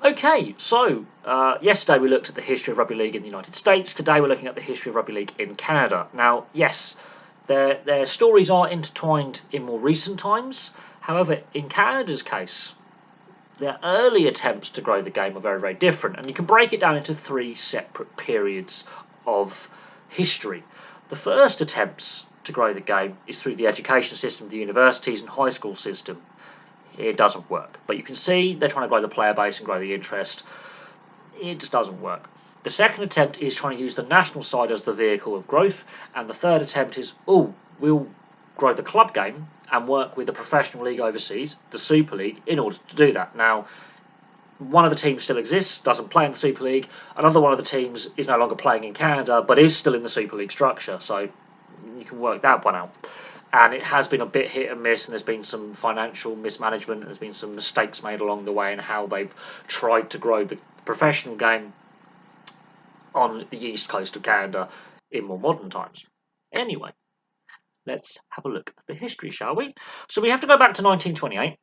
Okay, so yesterday we looked at the history of rugby league in the United States. Today we're looking at the history of rugby league in Canada. Now, yes, their stories are intertwined in more recent times. However, in Canada's case, their early attempts to grow the game are very, very different, and you can break it down into three separate periods of history. The first attempts to grow the game is through the education system, the universities and high school system. It doesn't work. But you can see they're trying to grow the player base and grow the interest. It just doesn't work. The second attempt is trying to use the national side as the vehicle of growth. And the third attempt is, we'll grow the club game and work with the professional league overseas, the Super League, in order to do that. Now, one of the teams still exists, doesn't play in the Super League. Another one of the teams is no longer playing in Canada, but is still in the Super League structure. So you can work that one out. And it has been a bit hit and miss, and there's been some financial mismanagement, there's been some mistakes made along the way in how they've tried to grow the professional game on the east coast of Canada in more modern times. Anyway, let's have a look at the history, shall we? So we have to go back to 1928.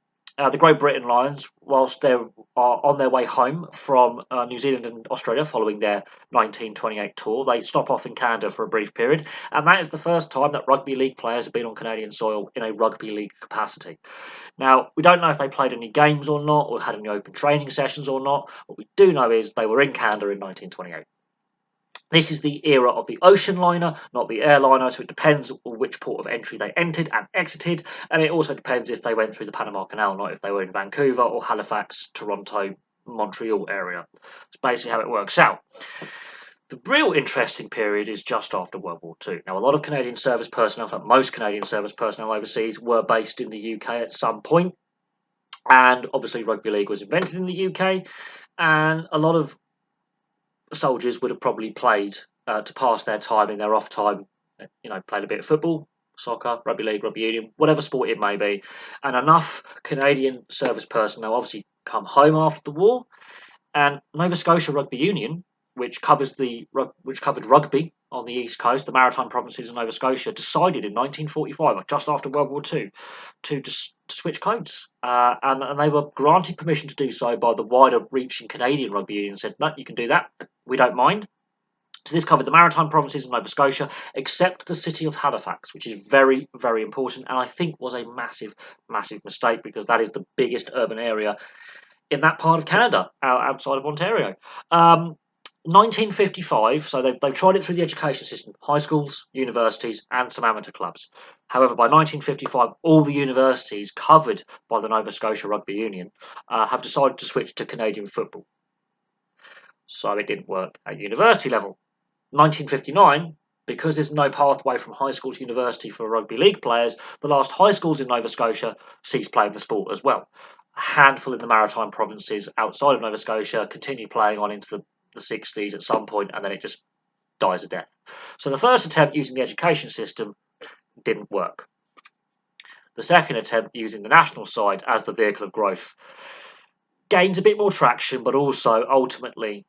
The Great Britain Lions, whilst they are on their way home from New Zealand and Australia following their 1928 tour, they stop off in Canada for a brief period, and that is the first time that rugby league players have been on Canadian soil in a rugby league capacity. Now, we don't know if they played any games or not, or had any open training sessions or not. What we do know is they were in Canada in 1928. This is the era of the ocean liner, not the airliner, so it depends on which port of entry they entered and exited, and it also depends if they went through the Panama Canal, not if they were in Vancouver or Halifax, Toronto, Montreal area. It's basically how it works out. The real interesting period is just after World War II. Now, a lot of Canadian service personnel, in fact, most Canadian service personnel overseas, were based in the UK at some point, and obviously rugby league was invented in the UK, and a lot of soldiers would have probably played to pass their time in their off time, played a bit of football, soccer, rugby league, rugby union, whatever sport it may be. And enough Canadian service personnel obviously come home after the war. And Nova Scotia Rugby Union, which covered rugby on the east coast, the Maritime Provinces of Nova Scotia, decided in 1945, just after World War II, to switch codes. And they were granted permission to do so by the wider reaching Canadian Rugby Union. Said, no, you can do that. We don't mind. So this covered the Maritime Provinces of Nova Scotia, except the city of Halifax, which is very, very important, and I think was a massive, massive mistake, because that is the biggest urban area in that part of Canada, outside of Ontario. 1955, so they've tried it through the education system, high schools, universities, and some amateur clubs. However, by 1955, all the universities covered by the Nova Scotia Rugby Union have decided to switch to Canadian football. So it didn't work at university level. 1959, because there's no pathway from high school to university for rugby league players, the last high schools in Nova Scotia ceased playing the sport as well. A handful in the Maritime Provinces outside of Nova Scotia continue playing on into the 60s at some point, and then it just dies a death. So the first attempt using the education system didn't work. The second attempt using the national side as the vehicle of growth gains a bit more traction, but also ultimately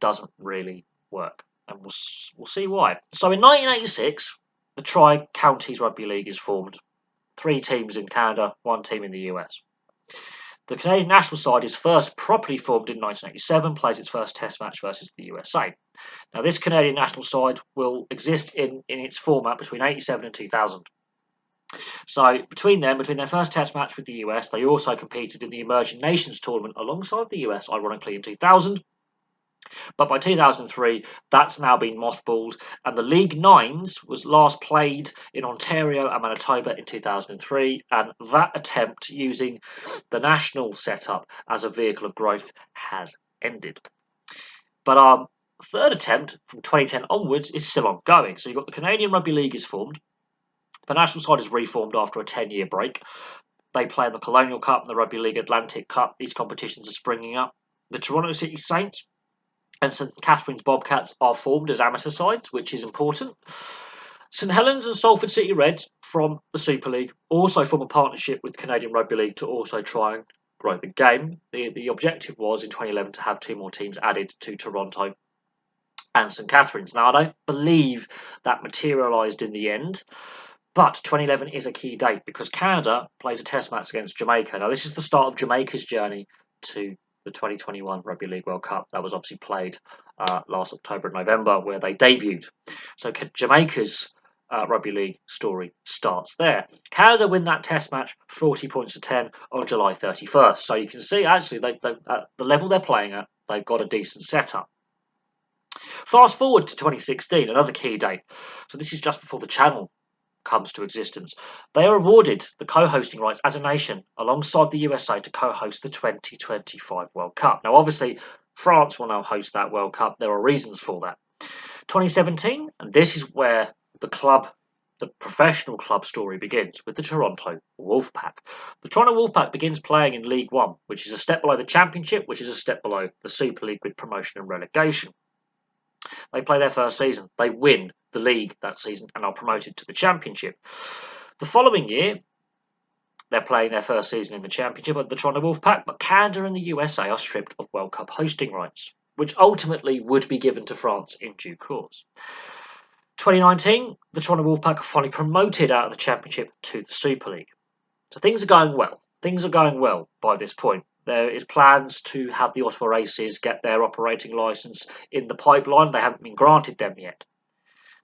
doesn't really work. And we'll see why. So in 1986, the Tri-Counties Rugby League is formed. 3 teams in Canada, 1 team in the US. The Canadian national side is first properly formed in 1987, plays its first test match versus the USA. Now, this Canadian national side will exist in its format between 87 and 2000. So between their first test match with the US, they also competed in the Emerging Nations tournament alongside the US, ironically, in 2000. But by 2003, that's now been mothballed, and the League Nines was last played in Ontario and Manitoba in 2003, and that attempt using the national setup as a vehicle of growth has ended. But our third attempt from 2010 onwards is still ongoing. So you've got the Canadian Rugby League is formed. The national side is reformed after a 10-year break. They play in the Colonial Cup and the Rugby League Atlantic Cup. These competitions are springing up. The Toronto City Saints and St Catharines Bobcats are formed as amateur sides, which is important. St Helens and Salford City Reds from the Super League also form a partnership with Canadian Rugby League to also try and grow the game. The objective was in 2011 to have 2 more teams added to Toronto and St Catharines. Now, I don't believe that materialised in the end, but 2011 is a key date because Canada plays a test match against Jamaica. Now, this is the start of Jamaica's journey to the 2021 Rugby League World Cup. That was obviously played last October and November, where they debuted. So Jamaica's Rugby League story starts there. Canada win that test match 40 points to 10 on July 31st. So you can see, actually, at the level they're playing at, they've got a decent setup. Fast forward to 2016, another key date. So this is just before the channel comes to existence. They are awarded the co-hosting rights as a nation alongside the USA to co-host the 2025 World Cup. Now, obviously, France will now host that World Cup. There are reasons for that. 2017, and this is where the professional club story begins with the Toronto Wolfpack. The Toronto Wolfpack begins playing in League One, which is a step below the Championship, which is a step below the Super League with promotion and relegation. They play their first season. They win the league that season and are promoted to the Championship. The following year, they're playing their first season in the Championship at the Toronto Wolfpack, but Canada and the USA are stripped of World Cup hosting rights, which ultimately would be given to France in due course. 2019, the Toronto Wolfpack are finally promoted out of the Championship to the Super League. So things are going well. Things are going well by this point. There is plans to have the Ottawa Races get their operating licence in the pipeline. They haven't been granted them yet.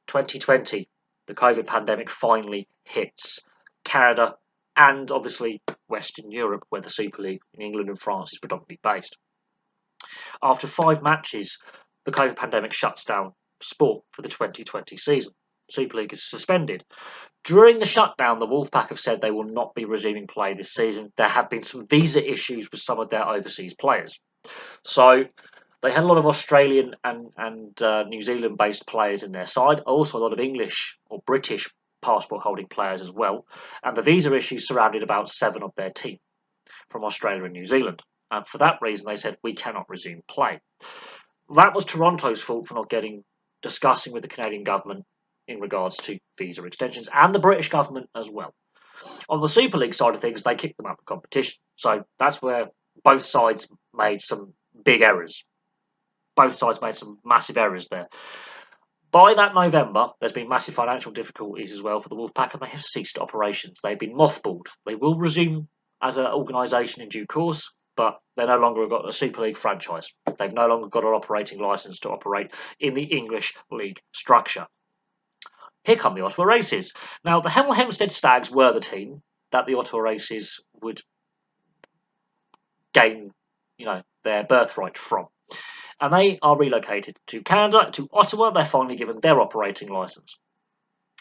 2020, the COVID pandemic finally hits Canada and obviously Western Europe, where the Super League in England and France is predominantly based. After 5 matches, the COVID pandemic shuts down sport for the 2020 season. Super League is suspended. During the shutdown, the Wolfpack have said they will not be resuming play this season. There have been some visa issues with some of their overseas players. So they had a lot of Australian and New Zealand-based players in their side, also a lot of English or British passport-holding players as well. And the visa issues surrounded about 7 of their team from Australia and New Zealand. And for that reason, they said, we cannot resume play. That was Toronto's fault for not discussing with the Canadian government in regards to visa extensions, and the British government as well. On the Super League side of things, they kicked them out of competition. So that's where both sides made some big errors. Both sides made some massive errors there. By that November, there's been massive financial difficulties as well for the Wolfpack, and they have ceased operations. They've been mothballed. They will resume as an organisation in due course, but they've no longer got a Super League franchise. They've no longer got an operating licence to operate in the English League structure. Here come the Ottawa Races. Now, the Hemel Hempstead Stags were the team that the Ottawa Races would gain, their birthright from. And they are relocated to Canada, to Ottawa. They're finally given their operating licence.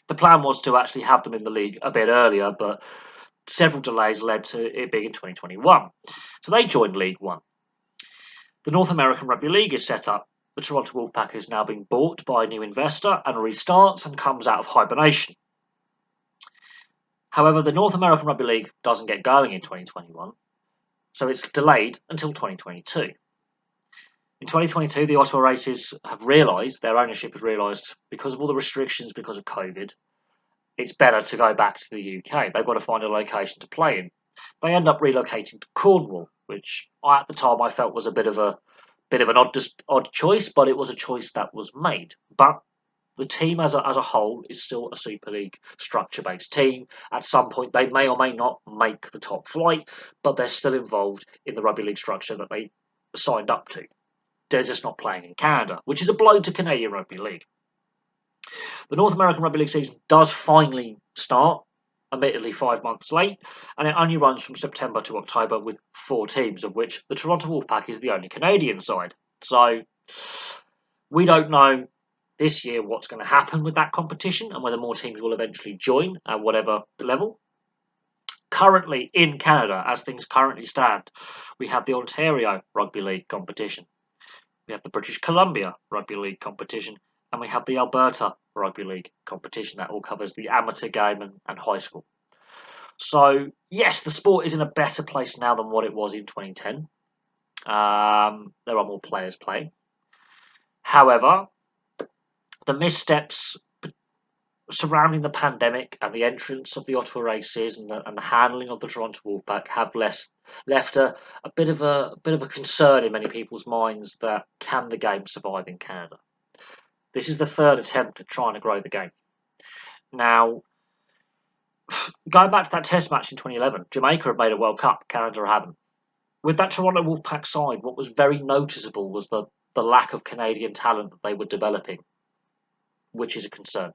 The plan was to actually have them in the league a bit earlier, but several delays led to it being in 2021. So they joined League One. The North American Rugby League is set up. The Toronto Wolfpack is now being bought by a new investor and restarts and comes out of hibernation. However, the North American Rugby League doesn't get going in 2021, so it's delayed until 2022. In 2022, the Ottawa Races have realised, their ownership has realised, because of all the restrictions because of COVID, it's better to go back to the UK. They've got to find a location to play in. They end up relocating to Cornwall, which at the time I felt was a bit of an odd choice, but it was a choice that was made. But the team as a whole is still a Super League structure-based team. At some point, they may or may not make the top flight, but they're still involved in the Rugby League structure that they signed up to. They're just not playing in Canada, which is a blow to Canadian Rugby League. The North American Rugby League season does finally start, admittedly 5 months late, and it only runs from September to October with 4 teams, of which the Toronto Wolfpack is the only Canadian side. So we don't know this year what's going to happen with that competition and whether more teams will eventually join at whatever level. Currently in Canada, as things currently stand, we have the Ontario Rugby League competition. We have the British Columbia Rugby League competition, and we have the Alberta Rugby League competition. That all covers the amateur game and high school. So, yes, the sport is in a better place now than what it was in 2010. There are more players playing. However, the missteps surrounding the pandemic and the entrance of the Ottawa Races and the handling of the Toronto Wolfpack have left a bit of a concern in many people's minds that can the game survive in Canada? This is the 3rd attempt at trying to grow the game. Now, going back to that test match in 2011, Jamaica have made a World Cup, Canada haven't. with that Toronto Wolfpack side, what was very noticeable was the lack of Canadian talent that they were developing, which is a concern.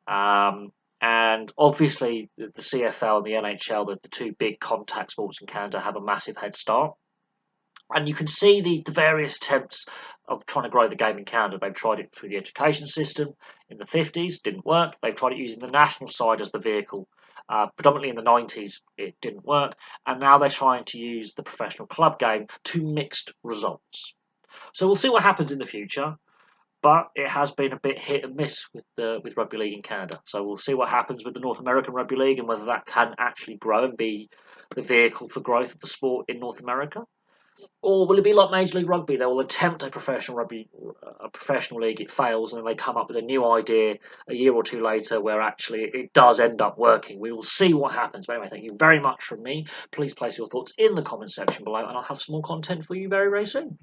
Um, and obviously, the CFL and the NHL, the two big contact sports in Canada, have a massive head start. And you can see the various attempts of trying to grow the game in Canada. They've tried it through the education system in the 50s, didn't work. They've tried it using the national side as the vehicle. Predominantly in the 90s, it didn't work. And now they're trying to use the professional club game to mixed results. So we'll see what happens in the future. But it has been a bit hit and miss with rugby league in Canada. So we'll see what happens with the North American Rugby League and whether that can actually grow and be the vehicle for growth of the sport in North America. Or will it be like Major League Rugby? They will attempt a professional league, it fails, and then they come up with a new idea a year or two later where actually it does end up working. We will see what happens. But anyway, thank you very much from me. Please place your thoughts in the comment section below, and I'll have some more content for you very, very soon.